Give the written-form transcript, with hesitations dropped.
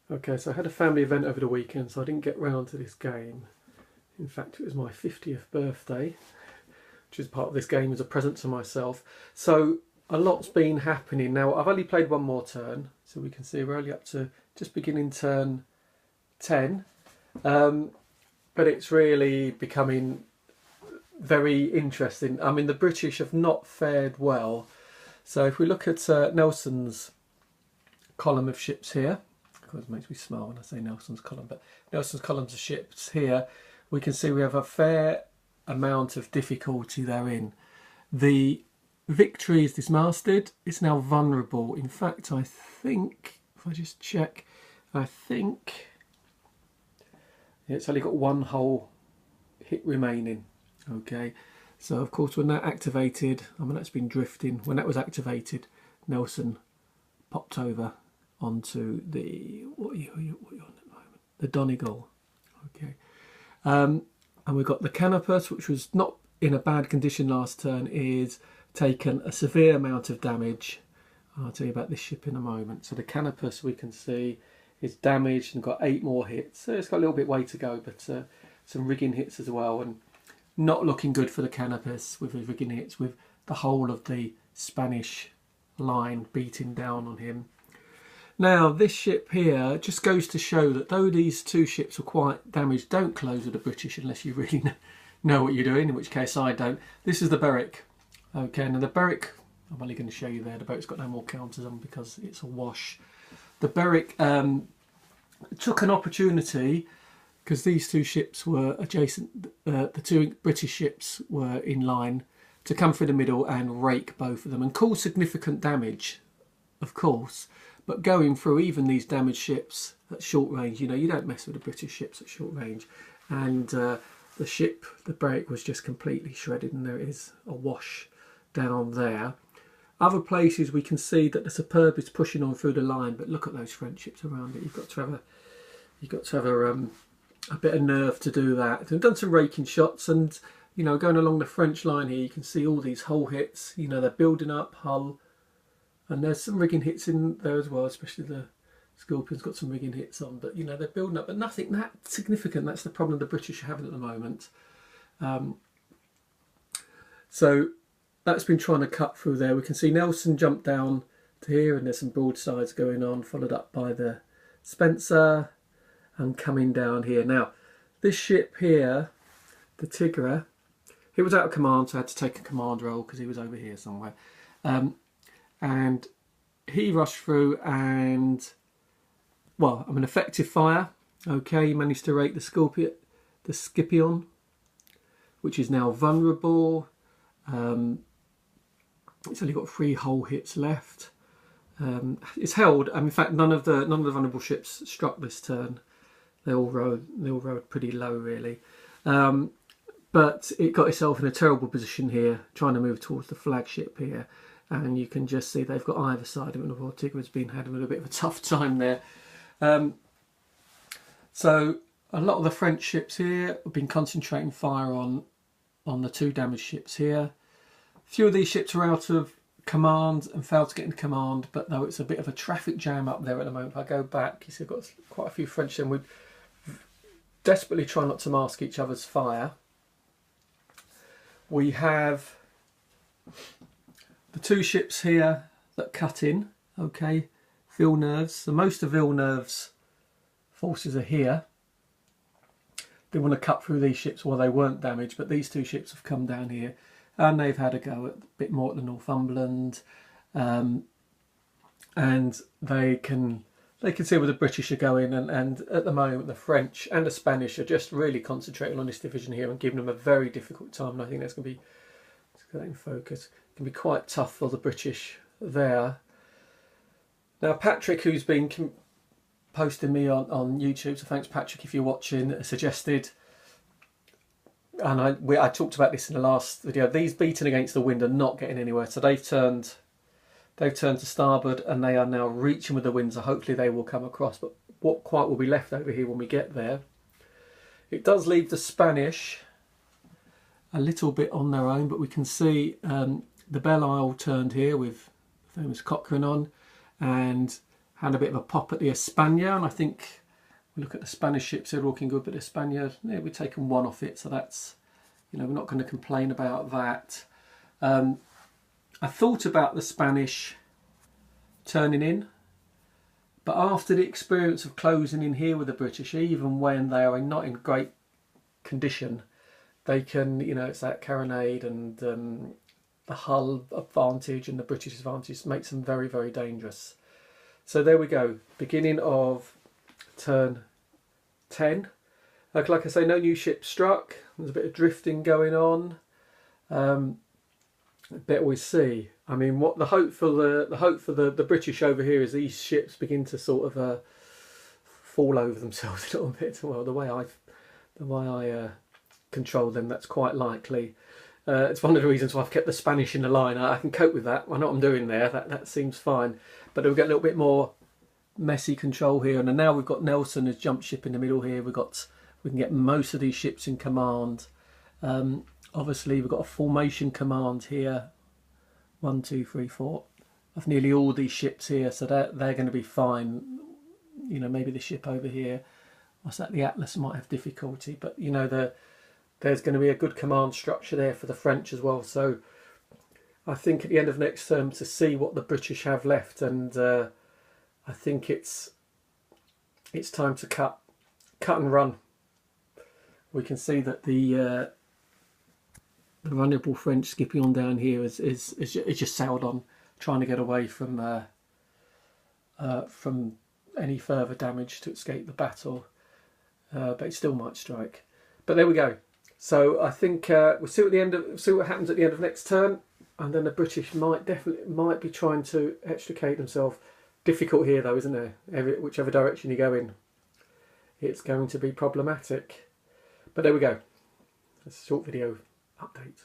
Okay, so I had a family event over the weekend, so I didn't get round to this game. In fact, it was my 50th birthday, which is part of this game as a present to myself. So a lot's been happening. Now, I've only played one more turn, so we can see we're only up to just beginning turn 10. But it's really becoming very interesting. I mean, the British have not fared well. So if we look at Nelson's column of ships here, of course it makes me smile when I say Nelson's column, but Nelson's columns of ships here, we can see we have a fair amount of difficulty therein. The Victory is dismasted, it's now vulnerable. In fact, I think, if I just check, I think it's only got one hull hit remaining. Okay, so of course when that activated, I mean that's been drifting, when that was activated, Nelson popped over onto the, what are you on at the moment? The Donegal. Okay, and we've got the Canopus, which was not in a bad condition last turn, is taken a severe amount of damage. I'll tell you about this ship in a moment. So the Canopus, we can see, is damaged and got 8 more hits. So it's got a little bit way to go, but some rigging hits as well, and not looking good for the Canopus with his rigging hits, with the whole of the Spanish line beating down on him. Now this ship here just goes to show that though these two ships were quite damaged, don't close with the British unless you really know what you're doing, in which case I don't. This is the Berwick. Okay, now the Berwick, I'm only going to show you there, the Berwick's got no more counters on because it's a wash. The Berwick took an opportunity, because these two ships were adjacent, the two British ships were in line, to come through the middle and rake both of them and cause significant damage, of course. But going through even these damaged ships at short range, you know, you don't mess with the British ships at short range. And the ship, the Berwick, was just completely shredded, and there is a wash down there. Other places we can see that the Superb is pushing on through the line, but look at those French ships around it. You've got to have a bit of nerve to do that. They've done some raking shots, and you know, going along the French line here, you can see all these hull hits. You know, they're building up hull, and there's some rigging hits in there as well, especially the Scorpion's got some rigging hits on. But you know, they're building up, but nothing that significant. That's the problem the British are having at the moment. So that's been trying to cut through there. We can see Nelson jump down to here, and there's some broadsides going on, followed up by the Spencer, and coming down here. Now, this ship here, the Tigre, he was out of command, so I had to take a command role because he was over here somewhere. And he rushed through and, well, I'm an effective fire. Okay, he managed to rake the Scipion, which is now vulnerable. It's only got 3 hull hits left. It's held. In fact, none of the vulnerable ships struck this turn. They all rode pretty low, really. But it got itself in a terrible position here, trying to move towards the flagship here. And you can just see they've got either side of it. The Royal Tigre's been having a bit of a tough time there. So a lot of the French ships here have been concentrating fire on the 2 damaged ships here. A few of these ships are out of command and failed to get into command, but though it's a bit of a traffic jam up there at the moment. If I go back, you see I've got quite a few French, and we desperately try not to mask each other's fire. We have the 2 ships here that cut in, okay, Villeneuve's. So most of Villeneuve's forces are here. They want to cut through these ships while they weren't damaged, but these 2 ships have come down here and they've had a go at a bit more at the Northumberland, and they can see where the British are going, and at the moment the French and the Spanish are just really concentrating on this division here and giving them a very difficult time. And I think that's going to be, let's get that in focus, can be quite tough for the British there. Now Patrick, who's been posting me on YouTube, so thanks Patrick if you're watching, suggested, and I talked about this in the last video, these beating against the wind are not getting anywhere. So they've turned to starboard and they are now reaching with the wind, so hopefully they will come across. But what quite will be left over here when we get there? It does leave the Spanish a little bit on their own, but we can see the Belle Isle turned here with famous Cochrane on, and had a bit of a pop at the España, and I think we look at the Spanish ships, they're looking good, but the España, yeah, we've taken one off it, so that's, you know, we're not going to complain about that. I thought about the Spanish turning in, but after the experience of closing in here with the British, even when they are not in great condition, they can, you know, it's that carronade and the hull advantage and the British advantage makes them very, very dangerous. So there we go, beginning of turn 10. Like I say, no new ship struck. There's a bit of drifting going on. Bet we see. I mean, what the hope for the British over here is these ships begin to sort of fall over themselves a little bit. Well, the way I control them, that's quite likely. It's one of the reasons why I've kept the Spanish in the line. I can cope with that. I know what I'm doing there. That seems fine. But we've got a little bit more messy control here, and now we've got Nelson as jump ship in the middle here. We can get most of these ships in command. Obviously we've got a formation command here, 1, 2, 3, 4 of nearly all these ships here, so they're going to be fine. You know, maybe the ship over here, what's that, the Atlas, might have difficulty, but you know, there's going to be a good command structure there for the French as well. So I think at the end of next term to see what the British have left, and I think it's time to cut and run. We can see that the vulnerable French skipping on down here is just sailed on, trying to get away from any further damage to escape the battle, but it still might strike. But there we go. So I think we'll see what happens at the end of next turn, and then the British might be trying to extricate themselves. Difficult here though, isn't there? Whichever direction you go in, it's going to be problematic. But there we go. That's a short video update.